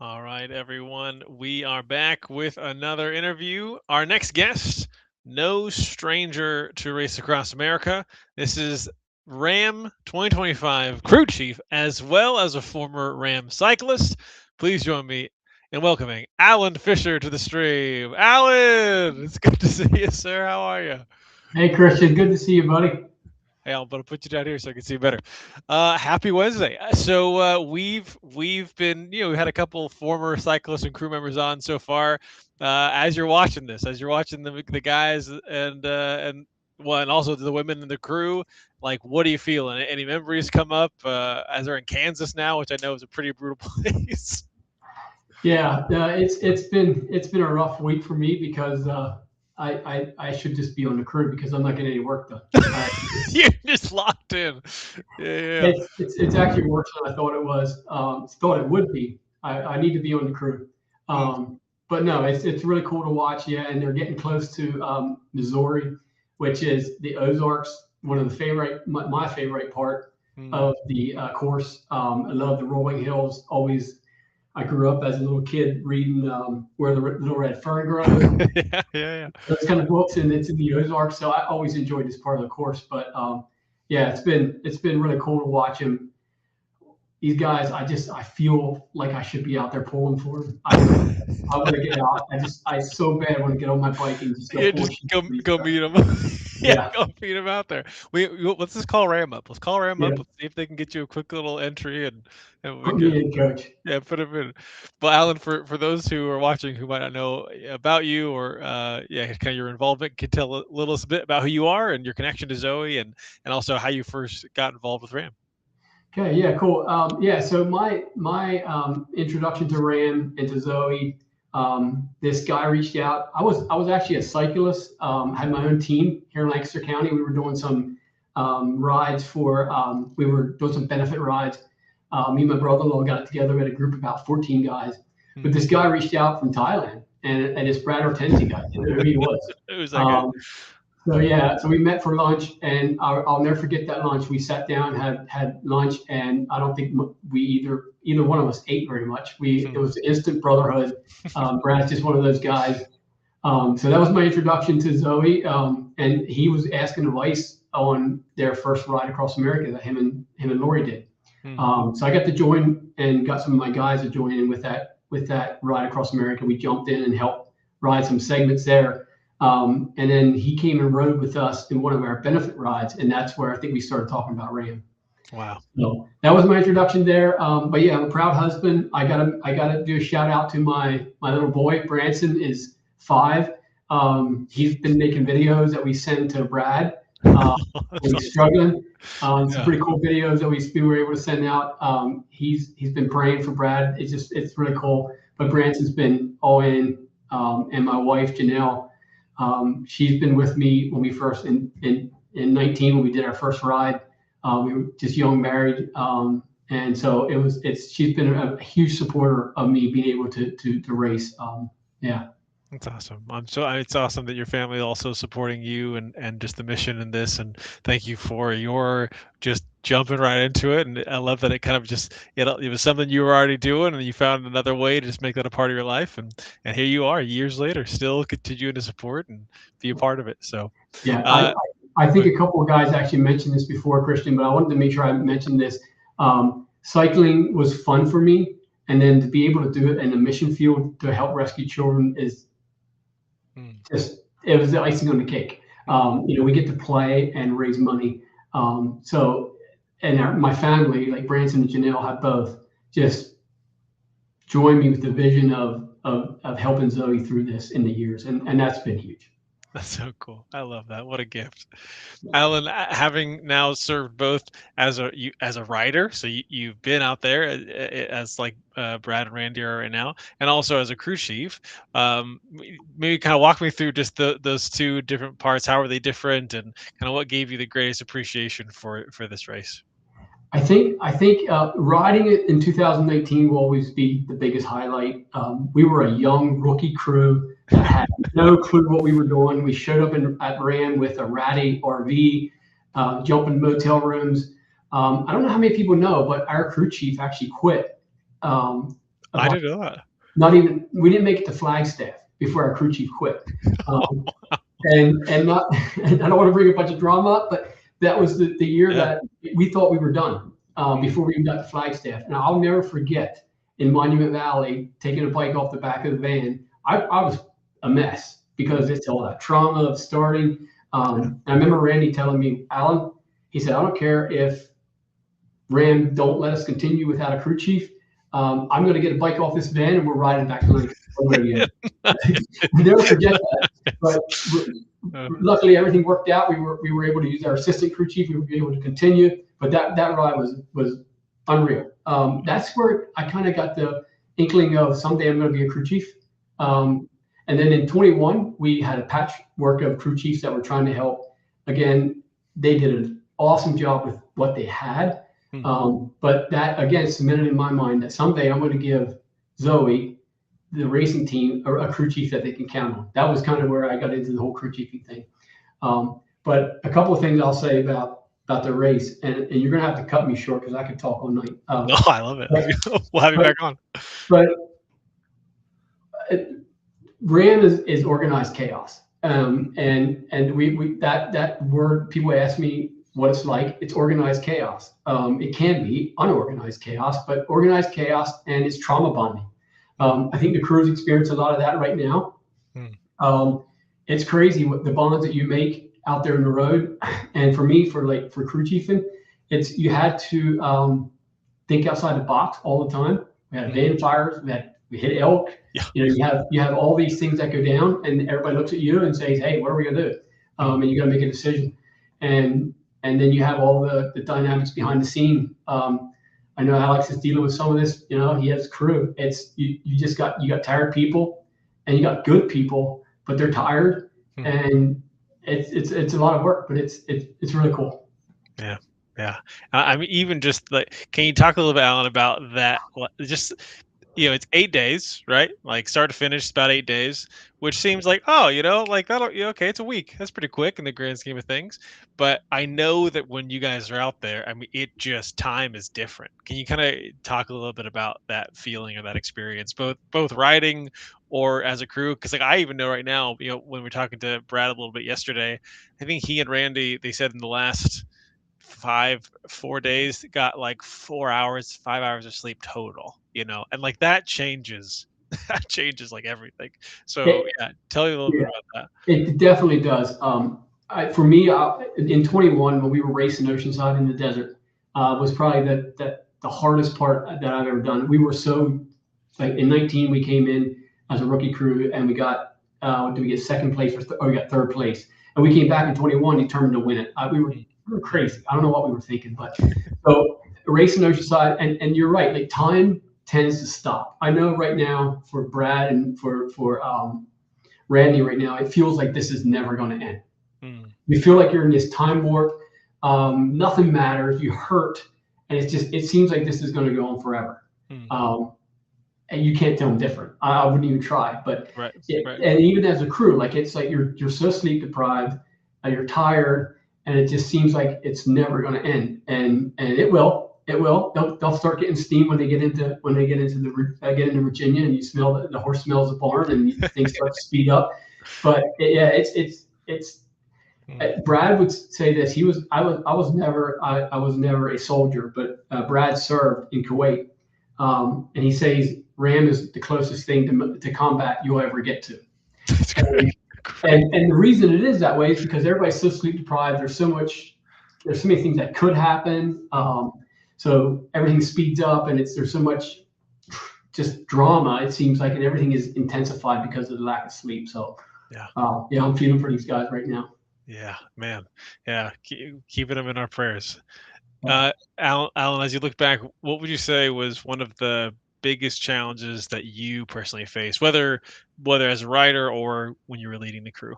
All right, everyone. We are back with another interview. Our next guest, no stranger to Race Across America. This is RAAM 2025 crew chief, as well as a former RAAM cyclist. Please join me in welcoming Alan Fisher to the stream. Alan, it's good to see you, sir. How are you? Hey Christian, good to see you, buddy. Hey, I'm gonna put you down here so I can see you better. Happy Wednesday. So we've been we had a couple former cyclists and crew members on so far. As you're watching this, as you're watching the guys and well, and also the women in the crew, like what are you feeling? Any memories come up as they're in Kansas now, which I know is a pretty brutal place. Yeah, it's been a rough week for me because I should just be on the crew because I'm not getting any work done. You're just locked in. Yeah, It's actually worse than I thought it was. Thought it would be. I need to be on the crew. yeah. But no, it's really cool to watch. Yeah, and they're getting close to Missouri, which is the Ozarks. One of the my favorite part Mm. of the course. I love the rolling hills. Always I grew up as a little kid reading Where the Little Red Fern Grows, Yeah, yeah, those kind of books, and it's in the Ozarks. So I always enjoyed this part of the course. But yeah, it's been really cool to watch him. These guys, I feel like I should be out there pulling for them. I want to get out. I so bad want to get on my bike and just go yeah. pull Just sheep for these go guys. meet them. Yeah, Yeah, go feed them out there. Let's just call Ram up. Let's call Ram yeah. up. Let's see if they can get you a quick little entry, and we Put me can in, coach. yeah put them in. But Alan, for those who are watching who might not know about you or yeah kind of your involvement, can tell a little bit about who you are and your connection to Zoe and also how you first got involved with Ram. Okay, yeah, cool. Yeah, so my introduction to Ram and to Zoe, this guy reached out. I was actually a cyclist. Had my own team here in Lancaster County. We were doing some rides for. We were doing some benefit rides. Me and my brother-in-law got together. We had a group of about 14 guys. But Hmm. this guy reached out from Thailand, and this Brad Hortensi guy didn't know who he was. Who's that guy? Um, so yeah, so we met for lunch, and I'll never forget that lunch. We sat down, had lunch, and I don't think we either one of us ate very much. It Hmm. was instant brotherhood. Brad's just one of those guys. So that was my introduction to Zoe, and he was asking advice on their first ride across America that him and Lori did. Hmm. So I got to join and got some of my guys to join in with that ride across America. We jumped in and helped ride some segments there. And then he came and rode with us in one of our benefit rides, and that's where I think we started talking about Ram. Wow. So that was my introduction there. But yeah, I'm a proud husband. I gotta do a shout out to my little boy. Branson is 5. He's been making videos that we send to Brad uh, That's when he's awesome. struggling. Some Yeah. pretty cool videos that we were able to send out. He's been praying for Brad. It's really cool. But Branson's been all in, and my wife Janelle, she's been with me when we first in 19 when we did our first ride. We were just young married, and so she's been a huge supporter of me being able to race. Yeah. That's awesome. It's awesome that your family is also supporting you and just the mission in this. And thank you for your just jumping right into it. And I love that it kind of just it was something you were already doing, and you found another way to just make that a part of your life. And here you are, years later, still continuing to support and be a part of it. So, Yeah, uh, I think but a couple of guys actually mentioned this before, Christian, but I wanted to make sure I mentioned this. Cycling was fun for me, and then to be able to do it in a mission field to help rescue children is mm, just it was the icing on the cake. mm, We get to play and raise money. So, and my family, like Branson and Janelle, have both just joined me with the vision of helping Zoe through this in the years, and that's been huge. that's so cool. I love that. What a gift. Alan, having now served both as a writer, so you've been out there as like Brad and Randy are right now, and also as a crew chief. Maybe kind of walk me through just those two different parts. How are they different, and kind of what gave you the greatest appreciation for this race? I think riding it in 2019 will always be the biggest highlight. We were a young rookie crew that had no clue what we were doing. We showed up at Ram with a ratty RV, jumping motel rooms. I don't know how many people know, but our crew chief actually quit. Um, I didn't know that. Not even, we didn't make it to Flagstaff before our crew chief quit. And not, and I don't want to bring a bunch of drama up, but that was the year that we thought we were done before we even got to Flagstaff. And I'll never forget in Monument Valley taking a bike off the back of the van. I was a mess because it's all that trauma of starting. And I remember Randy telling me, Alan, he said, I don't care if RAAM don't let us continue without a crew chief. I'm going to get a bike off this van and we're riding back to Lincoln. Never forget that. But luckily, everything worked out. We were able to use our assistant crew chief. We were able to continue. But that ride was unreal. That's where I kind of got the inkling of someday I'm going to be a crew chief. And then in 21, we had a patchwork of crew chiefs that were trying to help. Again, they did an awesome job with what they had. But that, again, cemented in my mind that someday I'm going to give ZOE, the racing team, a crew chief that they can count on. That was kind of where I got into the whole crew chiefing thing. But a couple of things I'll say about the race, and you're going to have to cut me short because I could talk all night. No, I love it. We'll have you back on. But RAAM is organized chaos. And we that word, people ask me what it's like. It's organized chaos. It can be unorganized chaos, but organized chaos, and it's trauma bonding. I think the crews experience a lot of that right now. It's crazy what the bonds that you make out there in the road. And for me, for crew chiefing, you had to think outside the box all the time. We had van fires. We hit elk. Yeah. You have all these things that go down, and everybody looks at you and says, "Hey, what are we gonna do?" And you got to make a decision. And then you have all the dynamics behind the scene. I know Alex is dealing with some of this. He has crew. It's you got tired people, and you got good people, but they're tired, and it's a lot of work, but it's really cool. Yeah. Yeah. I mean, even just can you talk a little bit, Alan, about that? Just, it's 8 days, right? Like start to finish, it's about 8 days, which seems like, that'll, okay, it's a week. That's pretty quick in the grand scheme of things. But I know that when you guys are out there, I mean, time is different. Can you kind of talk a little bit about that feeling or that experience, both riding or as a crew? Because I even know right now, when we're talking to Brad a little bit yesterday, I think he and Randy, they said in the last 4 days got 5 hours of sleep total, and that changes everything. So tell you a little bit about that. It definitely does. For me, in 21, when we were racing Oceanside in the desert, was probably the hardest part that I've ever done. We were so, in 19, we came in as a rookie crew and we got, did we get second place or we got third place? And we came back in 21 determined to win it. We were crazy. I don't know what we were thinking, but so racing Oceanside, and you're right, time tends to stop. I know right now for Brad and for Randy right now, it feels like this is never going to end. You feel like you're in this time warp. Nothing matters. You hurt, and it seems like this is going to go on forever. And you can't tell them different. I wouldn't even try. But and even as a crew, it's like you're so sleep deprived, you're tired, and it just seems like it's never going to end. And it will. It will. They'll start getting steam when they get into Virginia, and you smell the horse smells the barn, and things start to speed up. But it's. Brad would say this. I was never a soldier, but Brad served in Kuwait, and he says RAAM is the closest thing to combat you'll ever get to. And the reason it is that way is because everybody's so sleep deprived. There's so many things that could happen. So everything speeds up, and there's so much just drama. It seems like, and everything is intensified because of the lack of sleep. So I'm feeling for these guys right now. Yeah, man. Yeah, keeping them in our prayers. Alan, as you look back, what would you say was one of the biggest challenges that you personally faced, whether as a rider or when you were leading the crew?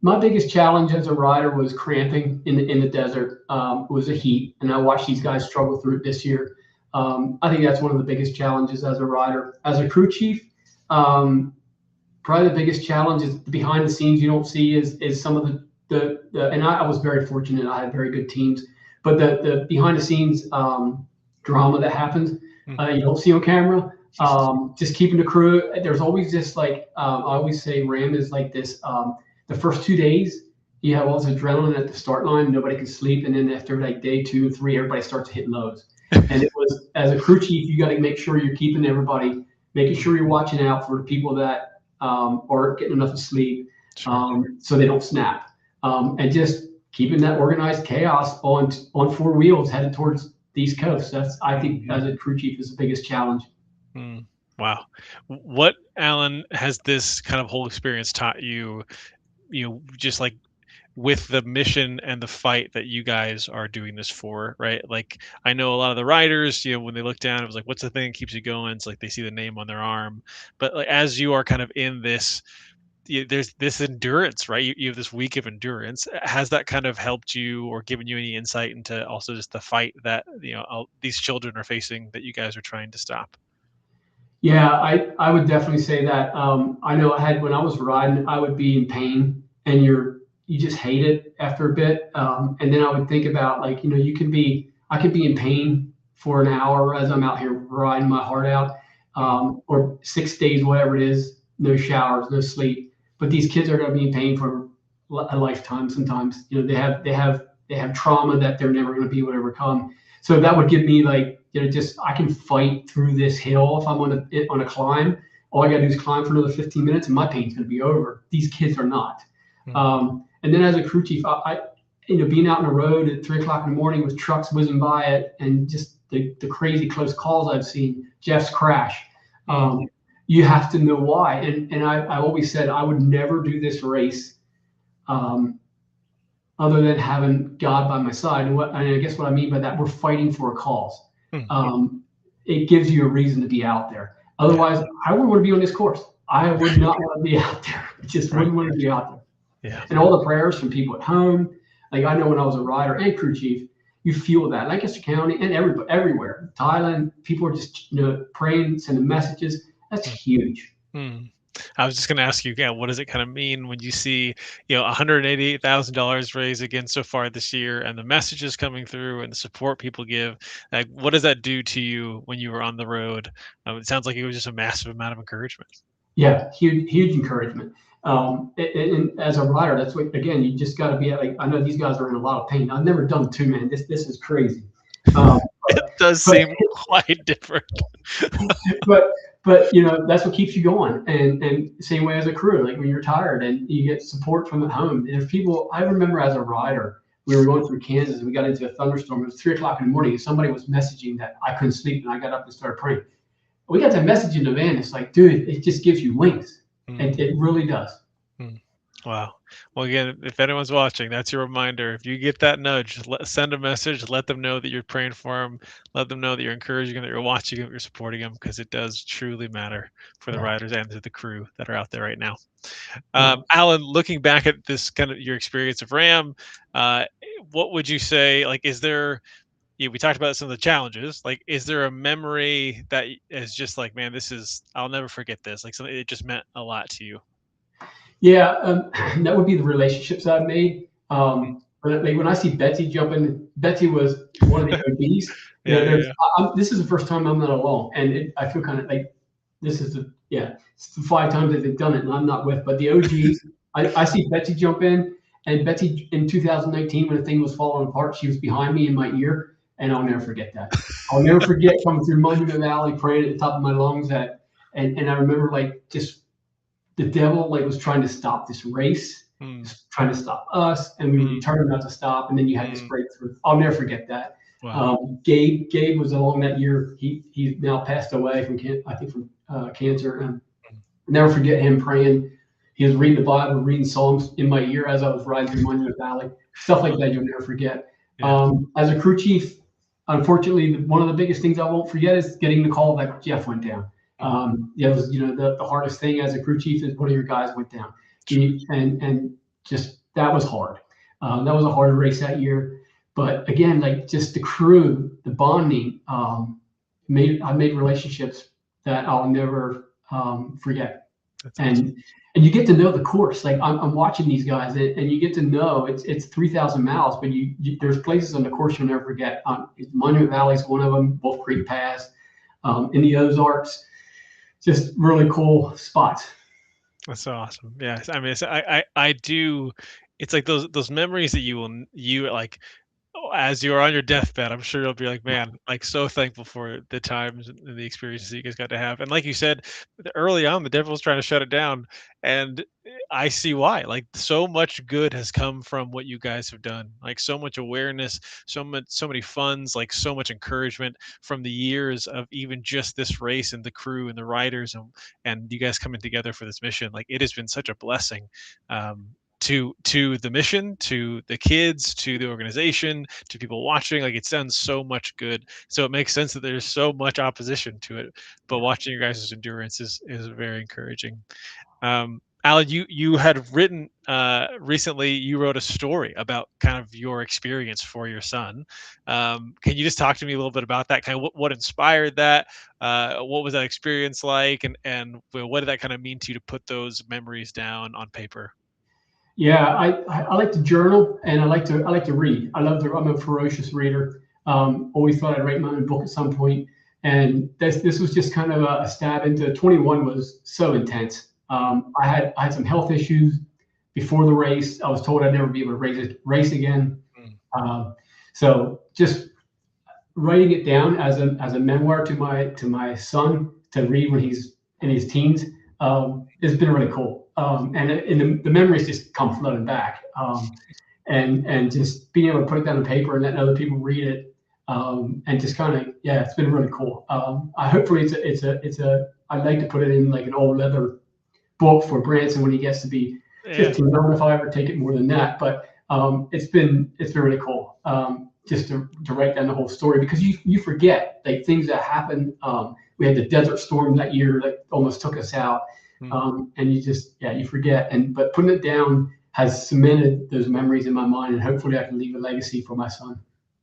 My biggest challenge as a rider was cramping in the desert. Was the heat, and I watched these guys struggle through it this year. I think that's one of the biggest challenges as a rider. As a crew chief, probably the biggest challenge is behind the scenes you don't see is some of the and I was very fortunate. I had very good teams, but the behind the scenes drama that happens, you don't see on camera. Just keeping the crew. There's always this like I always say, RAAM is like this. The first 2 days, you have all this adrenaline at the start line. Nobody can sleep, and then after like day 2 and 3, everybody starts hitting lows. And it was, as a crew chief, you got to make sure you're keeping everybody, making sure you're watching out for the people that aren't getting enough sleep, so they don't snap, and just keeping that organized chaos on 4 wheels headed towards the East Coast. That's, I think, as a crew chief, is the biggest challenge. Wow. What, Alan, has this kind of whole experience taught you, just like with the mission and the fight that you guys are doing this for, right? Like, I know a lot of the riders, when they look down, it was like, what's the thing that keeps you going? It's like they see the name on their arm. But like, as you are kind of in this, there's this endurance, right? You have this week of endurance. Has that kind of helped you or given you any insight into also just the fight that, these children are facing that you guys are trying to stop? Yeah, I would definitely say that. I know when I was riding, I would be in pain, and you just hate it after a bit. And then I would think about, like, I could be in pain for an hour as I'm out here riding my heart out, or 6 days, whatever it is, no showers, no sleep. But these kids are going to be in pain for a lifetime. Sometimes, they have trauma that they're never going to be able to overcome. So that would give me, like, just, I can fight through this hill. If I'm on a climb, all I got to do is climb for another 15 minutes and my pain's going to be over. These kids are not. And then as a crew chief, I being out on the road at 3 o'clock in the morning with trucks whizzing by it, and just the crazy close calls I've seen, Jeff's crash. You have to know why. And I always said I would never do this race other than having God by my side. And I guess what I mean by that, we're fighting for a cause. It gives you a reason to be out there. Otherwise, I wouldn't want to be on this course. I would not want to be out there. Just wouldn't want to be out there. Yeah. And all the prayers from people at home. Like, I know when I was a rider and crew chief, you feel that. Lancaster County and everywhere. Thailand, people are just praying, sending messages. That's huge. I was just going to ask you again, what does it kind of mean when you see, $188,000 raised again so far this year, and the messages coming through and the support people give? Like, what does that do to you when you were on the road? It sounds like it was just a massive amount of encouragement. Yeah, huge encouragement. And as a rider, that's what, again, you just got to be like, I know these guys are in a lot of pain. I've never done 2, man. This is crazy. It does seem quite different. but that's what keeps you going. And same way as a crew, like when you're tired and you get support from at home. There's people, I remember as a rider, we were going through Kansas and we got into a thunderstorm. It was 3 o'clock in the morning and somebody was messaging that I couldn't sleep, and I got up and started praying. We got that message in the van. It's like, dude, it just gives you wings. And it really does. Wow. Well, again, if anyone's watching, that's your reminder. If you get that nudge, send a message, let them know that you're praying for them, let them know that you're encouraging them, that you're watching them, you're supporting them, because it does truly matter for the riders and to the crew that are out there right now. Alan, looking back at this kind of your experience of RAAM, what would you say, like, is there, we talked about some of the challenges, like, is there a memory that is just like, man, I'll never forget this, like something it just meant a lot to you? Yeah, that would be the relationships I've made. When I see Betsy jumping, Betsy was one of the OGs. This is the first time I'm not alone, and I feel kind of like this is it's the 5 times that they've done it, and I'm not with. But the OGs, I see Betsy jump in, and Betsy in 2019 when the thing was falling apart, she was behind me in my ear, and I'll never forget that. I'll never forget coming through Monument Valley, praying at the top of my lungs, and I remember, like, just the devil, like, was trying to stop this race, trying to stop us, and we were determined not to stop. And then you had this breakthrough. I'll never forget that. Wow. Gabe was along that year. He's now passed away from cancer. And I'll never forget him praying. He was reading the Bible, reading Psalms in my ear as I was riding through Monument Valley. Stuff like that you'll never forget. As a crew chief, unfortunately, one of the biggest things I won't forget is getting the call that Jeff went down. It was, the hardest thing as a crew chief is one of your guys went down, and just, that was hard. That was a hard race that year. But again, like, just the crew, the bonding, I made relationships that I'll never forget. And you get to know the course. Like, I'm watching these guys, and you get to know it's 3,000 miles, but there's places on the course you'll never forget. Monument Valley is one of them. Wolf Creek Pass, in the Ozarks. just really cool spots. That's so awesome. Yes, I mean, I do. It's like those memories that you like as you're on your deathbed. I'm sure you'll be like, man, like so thankful for the times and the experiences that you guys got to have. And like you said, early on, the devil was trying to shut it down, and I see why. Like so much good has come from what you guys have done. Like so much awareness, so many funds, like so much encouragement from the years of even just this race and the crew and the riders and you guys coming together for this mission. Like it has been such a blessing. To the mission, to the kids, to the organization, to people watching. Like it's done so much good. So it makes sense that there's so much opposition to it. But watching your guys' endurance is very encouraging. Alan, you had written recently. You wrote a story about kind of your experience for your son. Can you just talk to me a little bit about that? Kind of what inspired that? What was that experience like? And what did that kind of mean to you to put those memories down on paper? Yeah, I like to journal and I like to read. I'm a ferocious reader. Always thought I'd write my own book at some point, and this was just kind of a stab into. 21 was so intense. I had some health issues before the race. I was told I'd never be able to race again. Mm. So just writing it down as a memoir to my son to read when he's in his teens, has been really cool. And the memories just come flooding back. And just being able to put it down on paper and letting other people read it, and just kind of, yeah, it's been really cool. Hopefully I'd like to put it in like an old leather book for Branson when he gets to be 15. I don't know if I ever take it more than that, but it's been really cool. Just to write down the whole story, because you forget like things that happen. We had the desert storm that year that almost took us out. And you forget. But putting it down has cemented those memories in my mind, and hopefully I can leave a legacy for my son.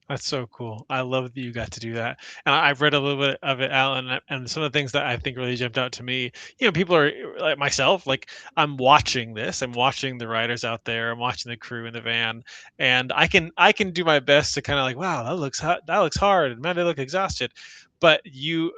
That's so cool. I love that you got to do that. And I've read a little bit of it, Alan, and some of the things that I think really jumped out to me. People are like myself, like I'm watching this. I'm watching the riders out there. I'm watching the crew in the van, and I can do my best to kind of like, wow, that looks hard, and man, they look exhausted. But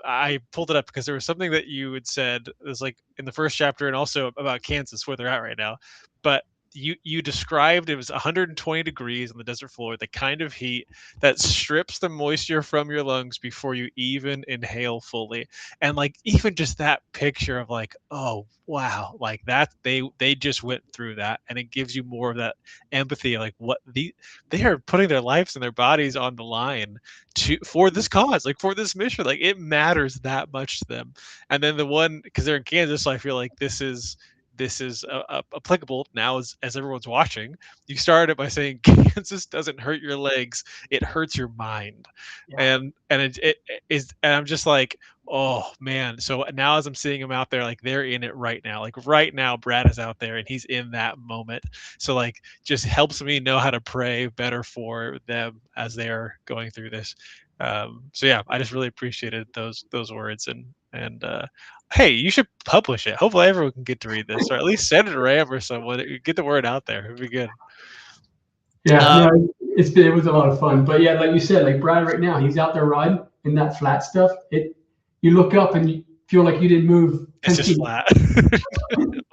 I pulled it up because there was something that you had said. It was like in the first chapter, and also about Kansas, where they're at right now. But you described it was 120 degrees on the desert floor, the kind of heat that strips the moisture from your lungs before you even inhale fully. And like even just that picture of like, oh wow, like that they just went through that, and it gives you more of that empathy, like they are putting their lives and their bodies on the line for this cause, like for this mission, like it matters that much to them. And then the one, because they're in Kansas, so I feel like this is applicable now as everyone's watching. You started it by saying Kansas doesn't hurt your legs, it hurts your mind. Yeah. And it is, and I'm just like, oh man. So now as I'm seeing them out there, like they're in it right now. Like right now, Brad is out there and he's in that moment. So like just helps me know how to pray better for them as they are going through this. So yeah, I just really appreciated those words and hey, you should publish it. Hopefully everyone can get to read this, or at least send it to RAAM or someone. Get the word out there. It'd be good. Yeah, no, it was a lot of fun. But yeah, like you said, like Brad right now, he's out there riding in that flat stuff. You look up and you feel like you didn't move 10 It's just feet. flat.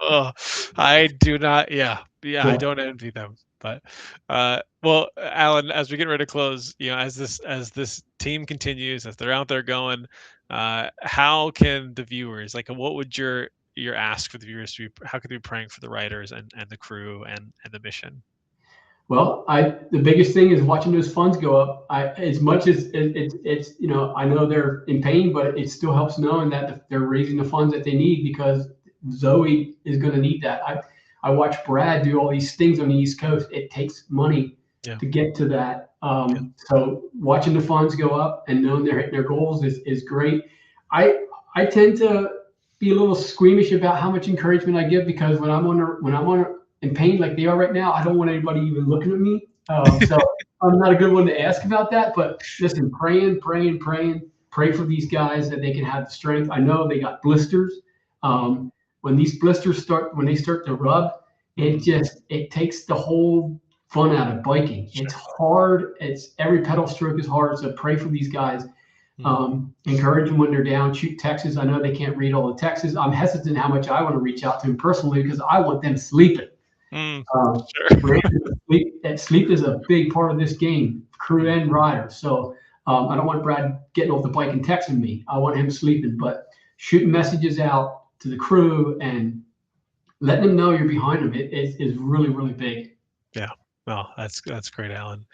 Oh, I do not. Yeah, I don't envy them. But well, Alan, as we get ready to close, as this team continues, as they're out there going, how can the viewers, like, what would your ask for the viewers to be? How could they be praying for the riders and the crew and the mission? Well, the biggest thing is watching those funds go up. As much as it's I know they're in pain, but it still helps knowing that they're raising the funds that they need, because ZOE is going to need that. I watch Brad do all these things on the East Coast. It takes money to get to that. So watching the funds go up and knowing they're hitting their goals is great. I tend to be a little squeamish about how much encouragement I give, because when I'm in pain like they are right now, I don't want anybody even looking at me. So I'm not a good one to ask about that. But listen, praying, pray for these guys that they can have the strength. I know they got blisters. When these blisters start to rub, it takes the whole fun out of biking. It's hard. Every pedal stroke is hard. So pray for these guys. Hmm. Encourage them when they're down. Shoot texts. I know they can't read all the texts. I'm hesitant how much I want to reach out to them personally because I want them sleeping. Mm, Brand, sure. sleep is a big part of this game, crew Mm, and rider. So I don't want Brad getting off the bike and texting me. I want him sleeping, but shooting messages out to the crew and letting them know you're behind them is really, really big. yeah. Well, that's great, Alan.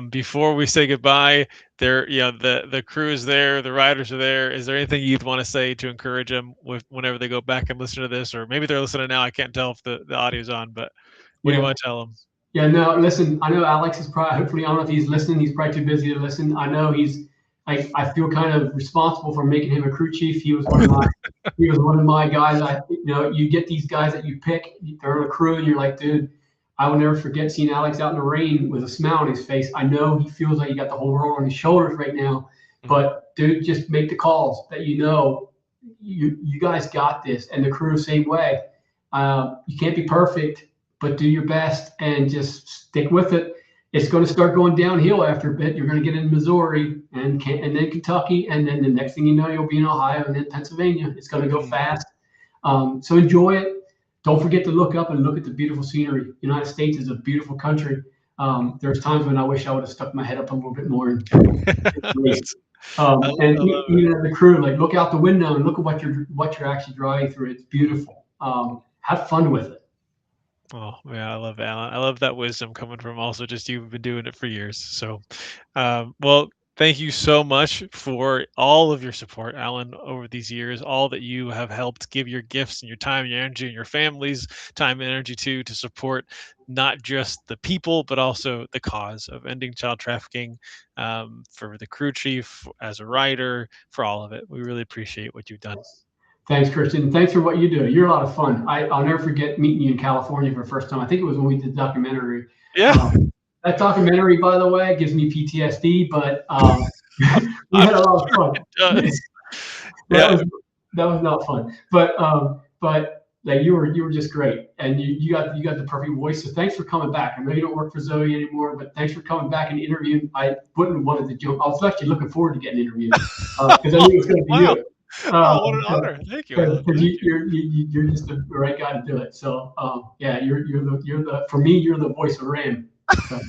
Before we say goodbye, the crew is there, the riders are there. Is there anything you'd want to say to encourage them with whenever they go back and listen to this, or maybe they're listening now? I can't tell if the audio's on, but what do you Yeah. want to tell them? Yeah, no, listen, I know Alex is probably, hopefully, I don't know if he's listening. He's probably too busy to listen. I know I feel kind of responsible for making him a crew chief. He was one of my guys. You get these guys that you pick, they're on a crew, and you're like, dude, I will never forget seeing Alex out in the rain with a smile on his face. I know he feels like he got the whole world on his shoulders right now, Mhm. but dude, just make the calls that you guys got this, and the crew same way. You can't be perfect, but do your best and just stick with it. It's going to start going downhill after a bit. You're going to get in Missouri and then Kentucky, and then the next thing you know, you'll be in Ohio and then Pennsylvania. It's going to go Mhm. fast. So enjoy it. Don't forget to look up and look at the beautiful scenery. United States is a beautiful country. There's times when I wish I would have stuck my head up a little bit more and race. I And love it. even the crew, like look out the window and look at what you're actually driving through. It's beautiful. Have fun with it. Oh, yeah, I love Alan. I love that wisdom coming from also just you've been doing it for years. So, well, thank you so much for all of your support, Alan, over these years, all that you have helped give your gifts and your time, your energy, and your family's time and energy to support not just the people, but also the cause of ending child trafficking, for the crew chief, as a rider, for all of it. We really appreciate what you've done. Thanks, Christian. Thanks for what you do. You're a lot of fun. I'll never forget meeting you in California for the first time. I think it was when we did the documentary. Yeah, Um, that documentary, by the way, gives me PTSD, but we I'm had a lot of sure fun. it does. that Yeah. was that was not fun. But like you were just great, and you got the perfect voice. So thanks for coming back. I know you don't work for ZOE anymore, but thanks for coming back and interviewing. I wouldn't have wanted to jump. I was actually looking forward to getting interviewed because I knew it was going to be Wow. you. Oh, what an honor. Thank you, Alan. Because Thank you. you're just the right guy to do it. So yeah, you're the for me you're the voice of RAM. So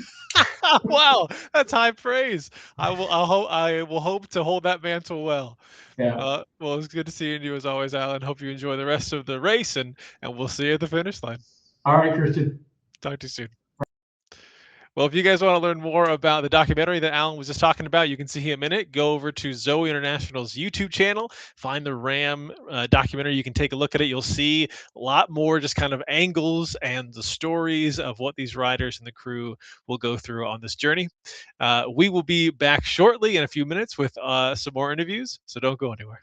Wow, that's high praise. I will hope to hold that mantle well. yeah. Well, it's good to seeing you as always, Alan. Hope you enjoy the rest of the race and we'll see you at the finish line. All right, Christian. Talk to you soon. Well, if you guys want to learn more about the documentary that Alan was just talking about, you can see him in it. Go over to ZOE International's YouTube channel, find the RAM documentary. You can take a look at it. You'll see a lot more just kind of angles and the stories of what these riders and the crew will go through on this journey. We will be back shortly in a few minutes with some more interviews, so don't go anywhere.